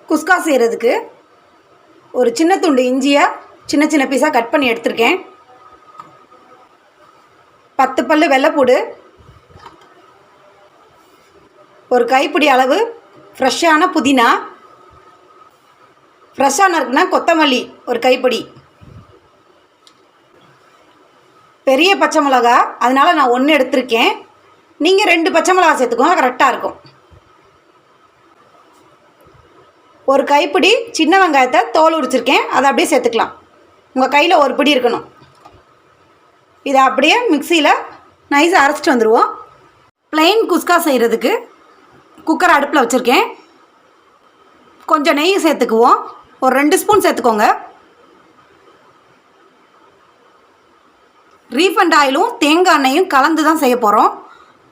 குஸ்கா செய்கிறதுக்கு ஒரு சின்ன துண்டு இஞ்சியை சின்ன சின்ன பீஸாக கட் பண்ணி எடுத்திருக்கேன். 10 பல்லு வெள்ளைப்பூடு, ஒரு கைப்பிடி அளவு ஃப்ரெஷ்ஷான புதினா, ஃப்ரெஷ்ஷான இருக்குன்னா கொத்தமல்லி ஒரு கைப்பிடி, பெரிய பச்சை மிளகா அதனால் நான் 1 எடுத்திருக்கேன். நீங்கள் 2 பச்சை மிளகா சேர்த்துக்கோங்க, கரெக்டாக இருக்கும். ஒரு கைப்பிடி சின்ன வெங்காயத்தை தோல் உரிச்சிருக்கேன், அதை அப்படியே சேர்த்துக்கலாம். உங்கள் கையில் ஒரு பிடி இருக்கணும். இதை அப்படியே மிக்சியில் நைஸாக அரைச்சிட்டு வந்துடுவோம். ப்ளைன் குஸ்கா செய்கிறதுக்கு குக்கர் அடுப்பில் வச்சுருக்கேன். கொஞ்சம் நெய் சேர்த்துக்குவோம். ஒரு 2 ஸ்பூன் சேர்த்துக்கோங்க. ரீஃபண்ட் ஆயிலும் தேங்காய் எண்ணெயும் கலந்து தான் செய்ய போகிறோம்.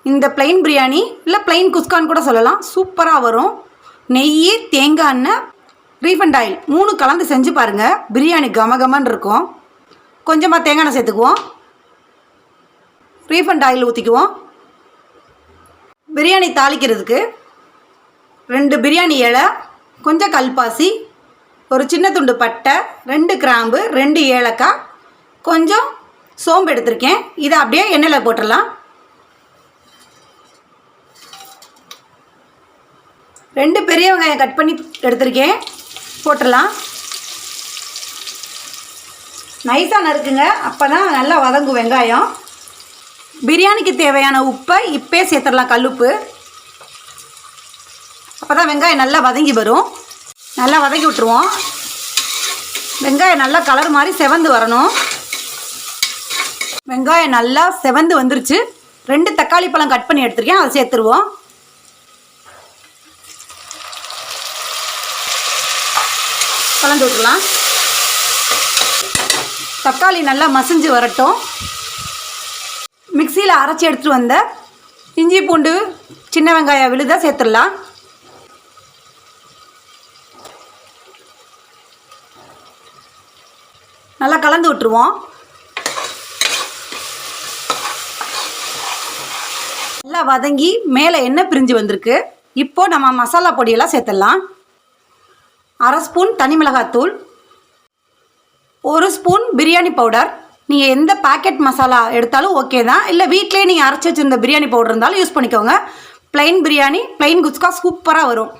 இந்த ப்ளைன் பிரியாணி இல்லை ப்ளைன் குஸ்கான்னு கூட சொல்லலாம், சூப்பராக வரும். நெய், தேங்காய் எண்ணெய், ரீஃபண்ட் ஆயில் 3 கலந்து செஞ்சு பாருங்கள், பிரியாணி கமகமன்னு இருக்கும். கொஞ்சமாக தேங்காய் எண்ணெய் சேர்த்துக்குவோம். Refined oil ஊற்றிக்குவோம். பிரியாணி தாளிக்கிறதுக்கு 2 பிரியாணி இலை, கொஞ்சம் கல்பாசி, ஒரு சின்ன துண்டு பட்டை, 2 கிராம்பு, 2 ஏலக்காய், கொஞ்சம் சோம்பு எடுத்திருக்கேன். இதை அப்படியே எண்ணெயில் போட்டுடலாம். 2 பெரிய வெங்காயம் கட் பண்ணி எடுத்திருக்கேன், போட்டுடலாம். நைஸாக நறுக்குங்க, அப்போ தான் நல்லா வதங்கும் வெங்காயம். பிரியாணிக்கு தேவையான உப்பை இப்போயே சேர்த்துடலாம், கல்லுப்பு. அப்போ தான் வெங்காயம் நல்லா வதங்கி வரும். நல்லா வதக்கி விட்டுருவோம். வெங்காயம் நல்லா கலர் மாதிரி செவந்து வரணும். வெங்காயம் நல்லா செவந்து வந்துருச்சு. 2 தக்காளி பழம் கட் பண்ணி எடுத்துருக்கேன், அதை சேர்த்துருவோம். கலந்து விட்டுலாம். தக்காளி நல்லா மசிஞ்சு வரட்டும். மிக்சியில் அரைச்சி எடுத்துகிட்டு வந்த இஞ்சி பூண்டு சின்ன வெங்காயம் விழுத சேர்த்துடலாம். நல்லா கலந்து விட்டுருவோம். நல்லா வதங்கி மேலே எண்ணெய் பிரிஞ்சு வந்திருக்கு. இப்போது நம்ம மசாலா பொடியெல்லாம் சேர்த்துடலாம். 1/2 ஸ்பூன் தனி மிளகாத்தூள், 1 ஸ்பூன் பிரியாணி பவுடர். நீங்கள் எந்த பேக்கெட் மசாலா எடுத்தாலும் ஓகே தான், இல்லை வீட்டிலே நீங்கள் அரைச்சி வச்சுருந்த பிரியாணி பவுடர் இருந்தாலும் யூஸ் பண்ணிக்கோங்க. ப்ளைன் பிரியாணி, ப்ளைன் குஸ்கா சூப்பராக வரும்.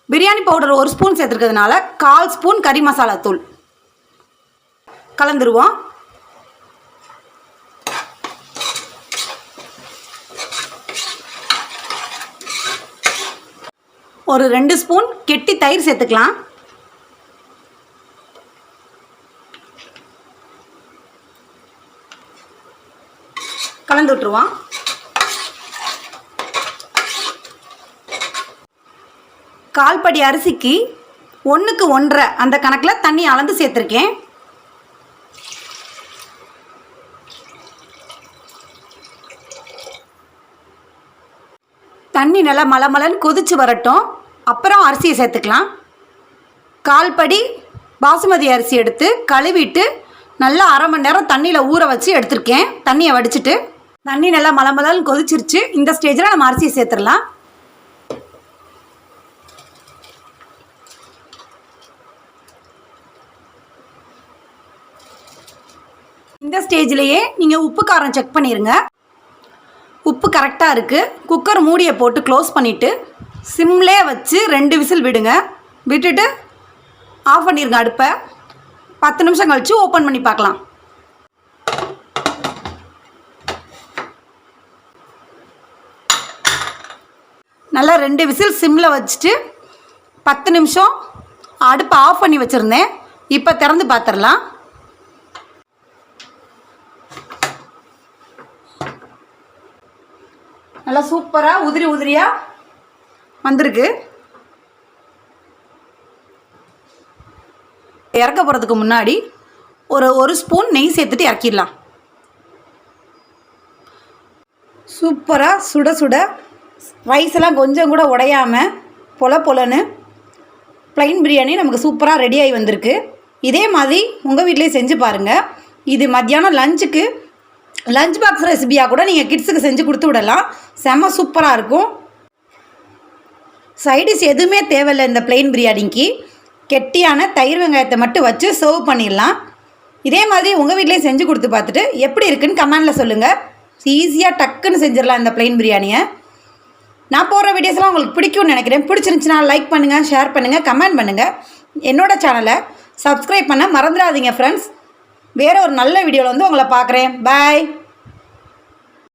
பிரியாணி பவுடர் 1 ஸ்பூன் சேர்த்துருக்கிறதுனால 1/4 ஸ்பூன் கறி மசாலா தூள் கலந்துருவோம். ஒரு 2 ஸ்பூன் கெட்டி தயிர் சேர்த்துக்கலாம். கலந்து விட்டுருவோம். கால்படி அரிசிக்கு 1க்கு 1.5 அந்த கணக்கில் தண்ணி அளந்து சேர்த்துருக்கேன். தண்ணி நல்லா மலமலன்னு கொதிச்சு வரட்டும். அப்புறம் அரிசியை சேர்த்துக்கலாம். 1/4 படி பாசுமதி அரிசி எடுத்து கழுவிட்டு நல்லா 1/2 மணி நேரம் தண்ணியில் ஊற வச்சு எடுத்திருக்கேன். தண்ணியை வடிச்சிட்டு தண்ணி நல்லா மலமலன்னு கொதிச்சிருச்சு. இந்த ஸ்டேஜில் நம்ம அரிசியை சேர்த்துடலாம். இந்த ஸ்டேஜ்லேயே நீங்கள் உப்பு காரம் செக் பண்ணிடுங்க. உப்பு கரெக்டாக இருக்குது. குக்கர் மூடியை போட்டு க்ளோஸ் பண்ணிவிட்டு சிம்லே வச்சு 2 விசில் விடுங்க. விட்டுட்டு ஆஃப் பண்ணிடுங்க அடுப்பை. 10 நிமிஷம் கழித்து ஓப்பன் பண்ணி பார்க்கலாம். நல்லா 2 விசில் சிம்மில் வச்சுட்டு 10 நிமிஷம் அடுப்பை ஆஃப் பண்ணி வச்சுருந்தேன். இப்போ திறந்து பார்த்துடலாம். நல்லா சூப்பராக உதிரி உதிரியாக வந்திருக்கு. இறக்க போகிறதுக்கு முன்னாடி ஒரு ஸ்பூன் நெய் சேர்த்துட்டு இறக்கிடலாம். சூப்பராக சுட சுட ரைஸ் எல்லாம் கொஞ்சம் கூட உடையாமல் பொல பொலன்னு ப்ளைன் பிரியாணி நமக்கு சூப்பராக ரெடி ஆகி வந்திருக்கு. இதே மாதிரி உங்கள் வீட்டிலே செஞ்சு பாருங்கள். இது மத்தியானம் லஞ்சுக்கு லஞ்ச் பாக்ஸ் ரெசிபியாக கூட நீங்கள் கிட்ஸுக்கு செஞ்சு கொடுத்து விடலாம். செம்ம சூப்பராக இருக்கும். சைடிஷ் எதுவுமே தேவையில்லை இந்த பிளெயின் பிரியாணிக்கு. கெட்டியான தயிர் வெங்காயத்தை மட்டும் வச்சு சர்வ் பண்ணிடலாம். இதே மாதிரி உங்கள் வீட்லேயும் செஞ்சு கொடுத்து பார்த்துட்டு எப்படி இருக்குன்னு கமெண்டில் சொல்லுங்கள். ஈஸியாக டக்குன்னு செஞ்சிடலாம் இந்த பிளெயின் பிரியாணியை. நான் போடுற வீடியோஸ்லாம் உங்களுக்கு பிடிக்கும்னு நினைக்கிறேன். பிடிச்சிருந்துச்சுன்னா லைக் பண்ணுங்கள், ஷேர் பண்ணுங்கள், கமெண்ட் பண்ணுங்கள். என்னோட சேனலை சப்ஸ்கிரைப் பண்ண மறந்துடாதீங்க ஃப்ரெண்ட்ஸ். வேறு ஒரு நல்ல வீடியோவில் வந்து உங்களை பார்க்குறேன். பாய்.